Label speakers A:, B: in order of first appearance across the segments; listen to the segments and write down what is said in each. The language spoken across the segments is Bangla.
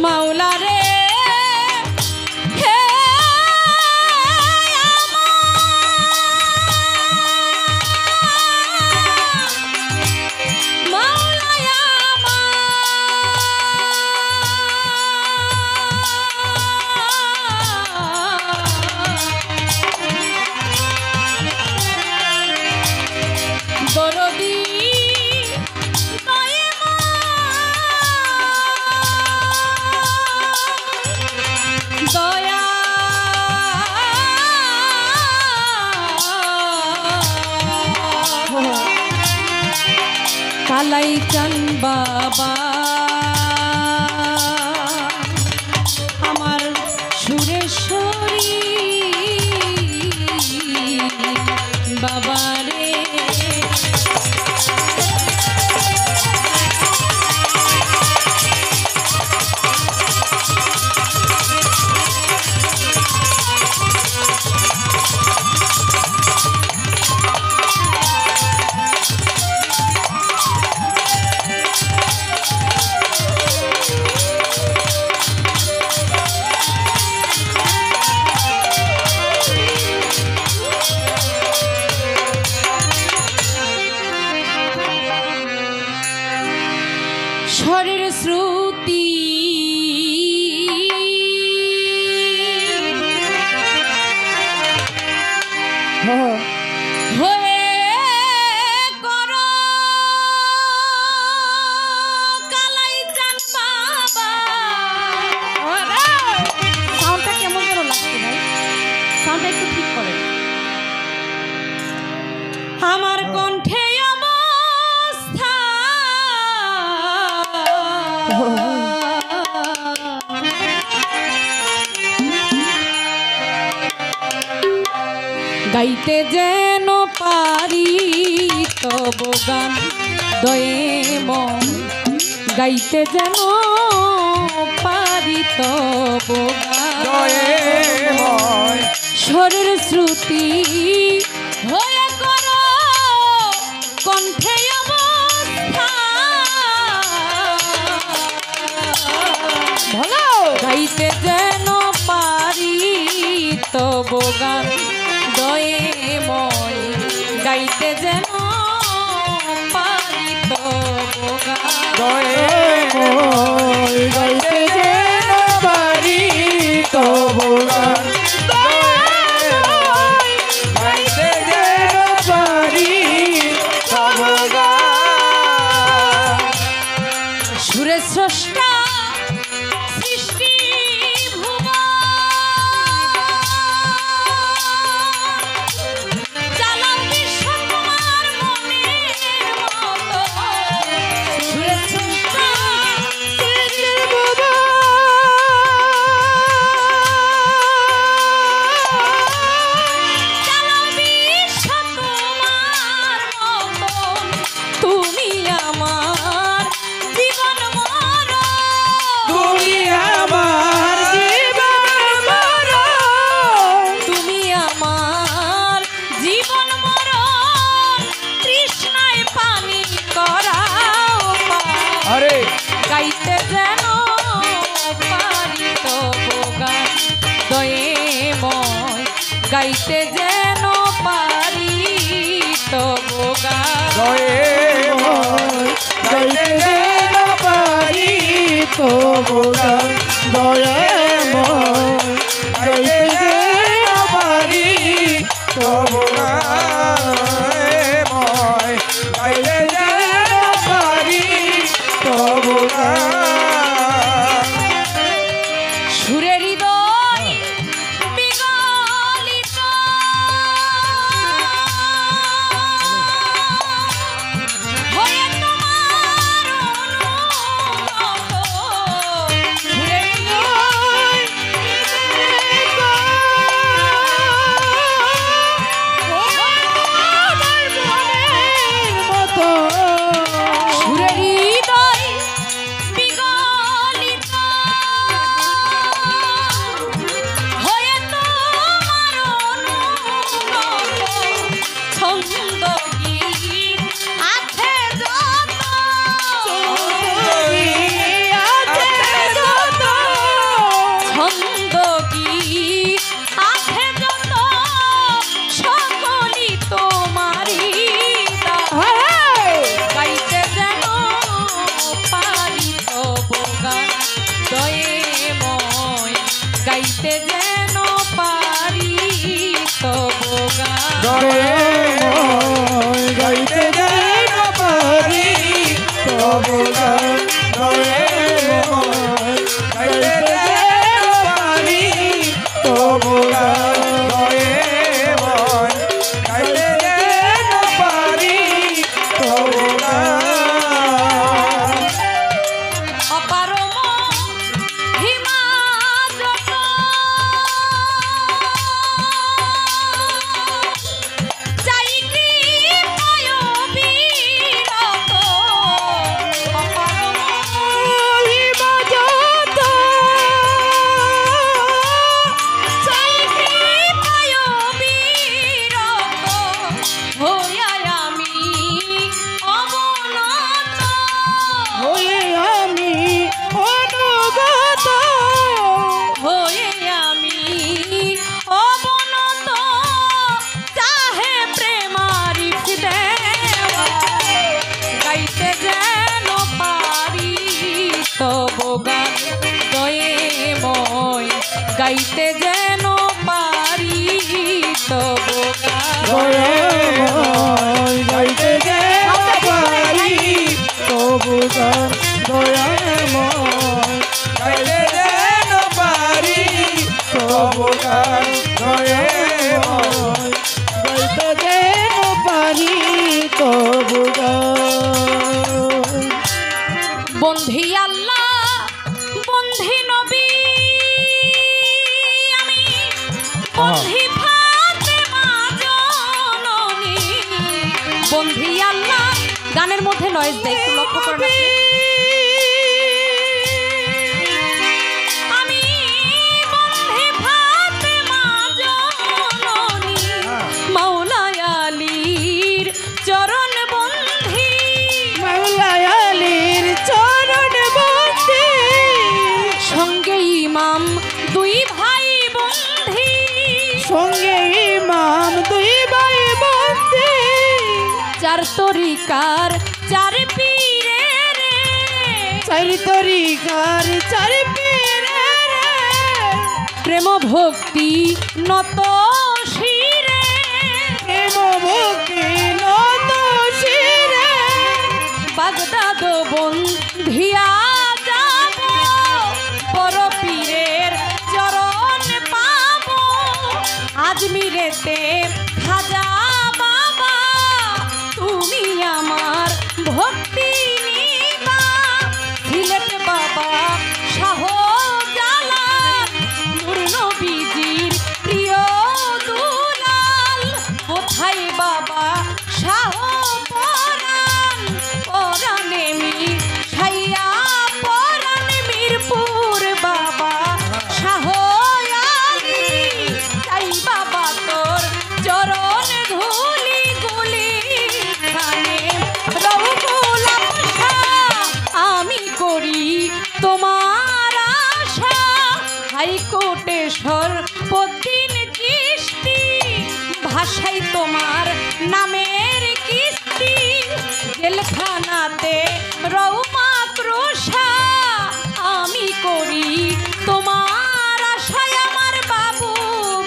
A: মাওলা রে কালাই চান বাবা আমার সুরেশ্বরী বাবা রে স্বরের শ্রুতি হয়ে করো কালাই চান বাবা। সাউন্ডটা কেমন করে লাগছে ভাই? সাউন্ডটা একটু ঠিক করে। আমার কণ্ঠে গাইতে যেন পারি তব গান দয়ে মন গাইতে যেন পারি তব গান দয়ে মন স্বরের শ্রুতি হয়ে করো কণ্ঠে অবস্থা গাইতে যেন পারি তব গান দয়ে ময় গাইতে যেন পারি তব গান দয়ে ময় গাইতে যেন পারি তব গান গাইতে যেন পারি তব গান সুরে স্রষ্টা সৃষ্টি গাইতে যেন পারি তব গান দয়ে ময় গাইতে যেন পারি তব গান দয়ে ময় গাইতে যেন পারি তব গান দয়ে ময় গাইতে যেন পারি তব গান ময় গাইতে যেন পারি তব সুরে হৃদয় বিগলিত হয়ে তোমার অনুগত সুরে হৃদয়
B: দয়াময় গাইতে যেন পারি তবু গান দয়াময় গাইতে যেন পারি তবু গান দয়াময় গাইতে যেন পারি তবু গান
A: অপারম হিমাদ্রত চাই কি পায় বিরত অপারম হিমাদ্রত চাই কি পায় বিরত হইয়া আমি অবনত
B: হয়ে আমি অনুগত
A: হয়ে আমি অবনত চাহে প্রেমারি দেওয়া গাইতে যেন পারি তবু গান দয়াময় গাইতে যেন পারি তবু গান
B: দয়াময় গাইতে যেন পারি তবু গান দয়াময় গাইতে যেন পারি তবু গান দয়াময় গাইতে যেন পারি তবু গান
A: বন্ধি আল্লাহ বন্ধি নবী আমি বন্ধি ফাতেমা জননী বন্ধি আল্লাহ গানের মধ্যে নয়েজ দেয় একটু লক্ষ্য করেন আপনি আমি বন্ধি ফাতেমা জননী মাওলা আলীর চরণ বন্ধি
B: মাওলা আলীর চরণ বন্দী
A: সঙ্গে ইমাম দুই ভাই বন্ধি
B: সঙ্গে ইমাম দুই ভাই বন্দী
A: চার তরিকার চার পীরের
B: চার তরিকার চার পীরের
A: প্রেম ভক্তি নত শিরে
B: প্রেম ভক্তি নত শিরে
A: বাগদাদ বন্ধিয়া যাব পর পীরের চরণ পাব আজমিরেতে খাজা বাবা তুমি আমার ভক্তি নিবা সিলেট বাবা শাহ জালাল নূর নবীজির প্রিয় দুলাল কোথায় বাবা শাহ পরাণ পরাণে মিশাইয়া পরাণ মিরপুর বাবা শাহ আলী চাই বাবা তোর চরণ ধুলি গুলি খানে রহুল আশা আমি করি তোমার আশা হাইকোর্টে সর্বদিন কিস্তি ভাষাই তোমার নামের কিস্তি জেলখানাতে রৌমা ক্রোশা আমি করি তোমার আশায় আমার বাবু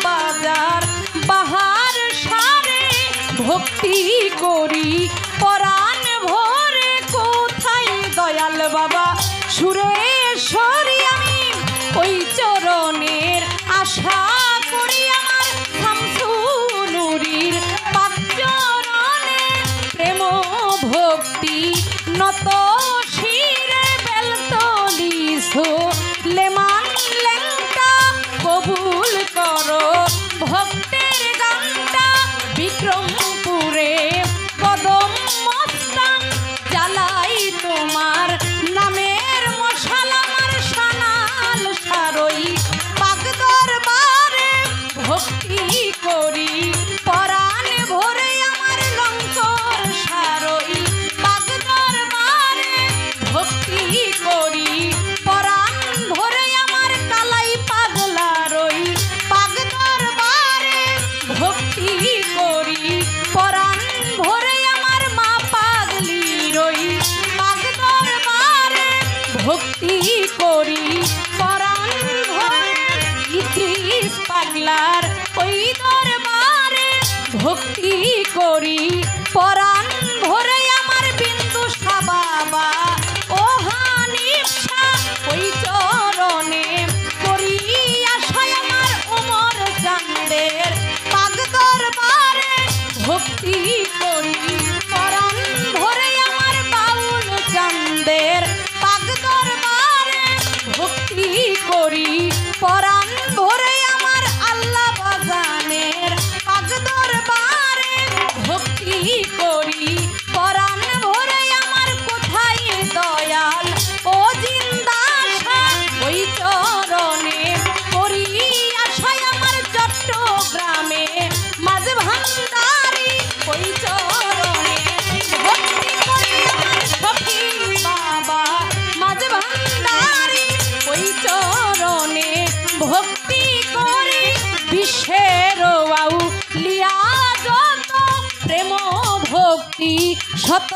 A: বাজার বাহার সারে ভক্তি করি পরাণ ভরে কোথায় দয়াল বাবা সুরেশ্বরী আমি ওই চরণের আশা করি আমার শামসুনুরীর পাক চরণে প্রেম ভক্তি নত শিরে বেলতলি লেমান লেংটা কবুল করো ভক্তের গানটা বিক্রমপুরে কদম মস্তান জ্বালাই তোমার নামের মশাল আমার সানাল সারই পাক দরবারে ভক্তি করি পরাণ ভরে আমার লঙ্কর সারই পাক দরবারে ভক্তি করি পরাণ ভরে আমার কালাই পাগলা রই পাক দরবারে ভক্তি করি পরাণ ভরে আমার মা পাগলি রই পাক দরবারে ভক্তি করি পরাণ ভরে ইদ্রিস পাগলার ওই দরবারে ভক্তি করি পরাণ ভরে আমার বিন্দু বাবা ও হানিফা ওই চরণে করি আশায় আমার উমর চাঁদের পাক দরবারে ভক্তি করি পরাণ ভরে আমার বাউল চাঁদের পাক দরবারে ভক্তি করি পরাণ ভরে আমার আল্লাহ বাজানের পাক দরবারে ভক্তি করি পরাণ ভরে আমার কোথায় দয়াল ও জিন্দাশা ওই চরণে করি আশায় আমার চট্টগ্রামে মাঝ ভান্ডারি ওই চরণে ভক্তি করি আমার সখী বাবা মাঝ ভান্ডারি ওই চরণে ভক্তি করি বিশ্বের আউলিয়া যত প্রেম ভক্তি শত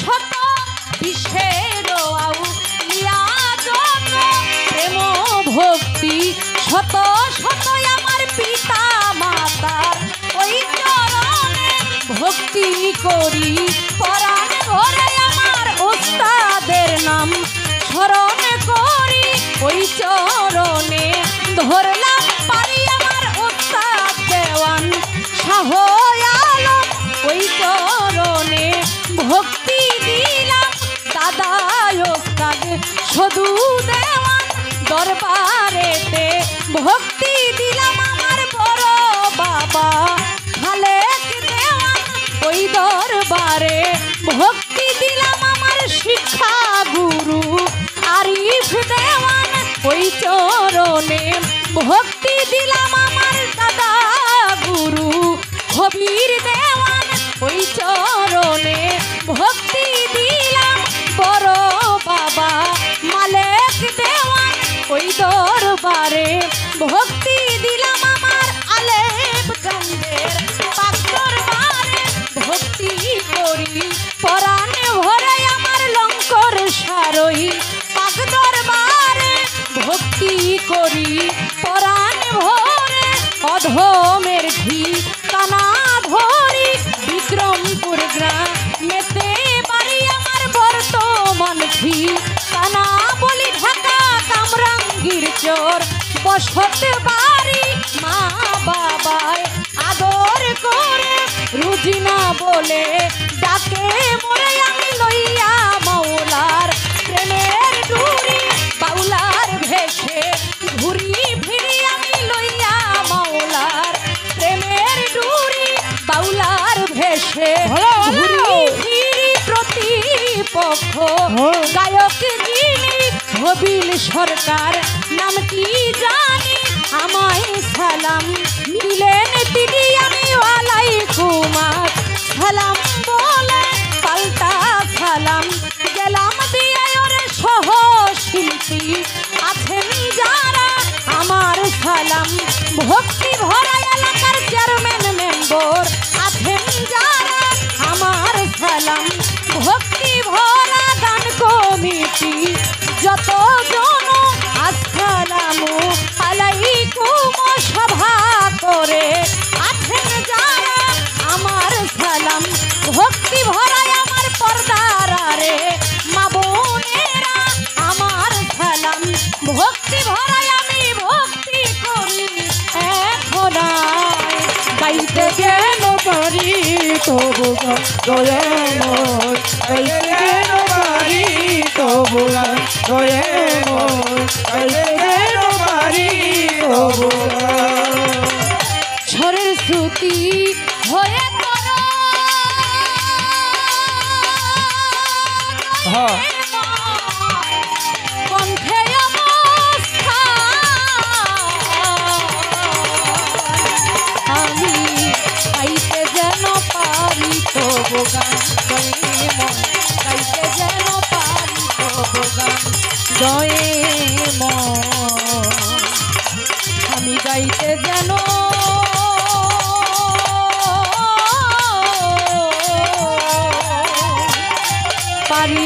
A: শত বিশ্বের আউলিয়া যত প্রেম ভক্তি শত শত আমার পিতা মাতার ওই চরণে ভক্তি করি পরাণ ভরে আমার ওস্তাদের নাম স্মরণ করি ওই চরণে ধরলাম পারি আমার ওস্তাদ দেওয়ান শাহ আলম ওই চরণে ভক্তি দিলাম দাদা ওস্তাদ সদু দেওয়ান দরবারেতে ভক্তি দিলাম আমার বড় বাবা খালেক দেওয়ান ওই দরবারে ভক্তি দিলাম আমার শিক্ষা গুরু আরিফ দেওয়ান ওই চরণে ভক্তি দিলাম আমার দাদা গুরু কবির দেওয়ান ওই চরণে ভক্তি দিলাম বড় বাবা মালেক দেওয়ান ওই দরবারে ভক্তি দিলাম আমার আলেপ চন্দের পাক দরবারে ভক্তি করি পরাণে ভরে আমার লঙ্কর সারই পাক দরবারে ভক্তি করি পরাণ ভরে অধমের ঠিকানা ধরি বিক্রমপুর গ্রামেতে বাড়ি আমার বর্তমান ঠিকানা বলি ঢাকা কামরাঙ্গীর চর বসত বাড়ি মা বাবায় আদর করে রুজিনা বলে ডাকে মরে আমি লইয়া মাওলার প্রেমের ডুরি বাউলার ভেসে ঘুরি ফিরি আমি লইয়া মাওলার প্রেমের ডুরি বাউলার ভেসে ঘুরি ফিরি প্রতিপক্ষ গায়ক যিনি হবিল সরকার নাম কি জানি আমায় সালাম দিলেন দিদি আমি ওয়ালাইকুম সালাম বলে পাল্টা সালাম গেলাম দিয়ে ওরে সহ শিল্পী আছেন যারা আমার সালাম ভক্তি ভরা এলাকার চেয়ারম্যান মেম্বার আছেন যারা আমার সালাম ভক্তি ভরা গান কমিটি যত জন আসসালামু আলাইকুম সভা করে আছেন যারা আমার সালাম ভক্তি ভরায় আমার পর্দার রে মা বোনেরা আমার সালাম ভক্তি ভরায় আমি ভক্তি করি এখন গাইতে
B: কেন পারি তবু গান দয়াময় গাইতে কেন পারি তবু গান দয়াময় গাইতে কেন পারি তবু গান
A: ঝড়ের শ্রুতি হয়ে করো
B: হ্যাঁ
A: কণ্ঠে অবস্থা আমি গাইতে যেন পারি তবু গান জয়ে মন গাইতে যেন পারি তবু গান জয়ে মন আমি গাইতে যেন পারি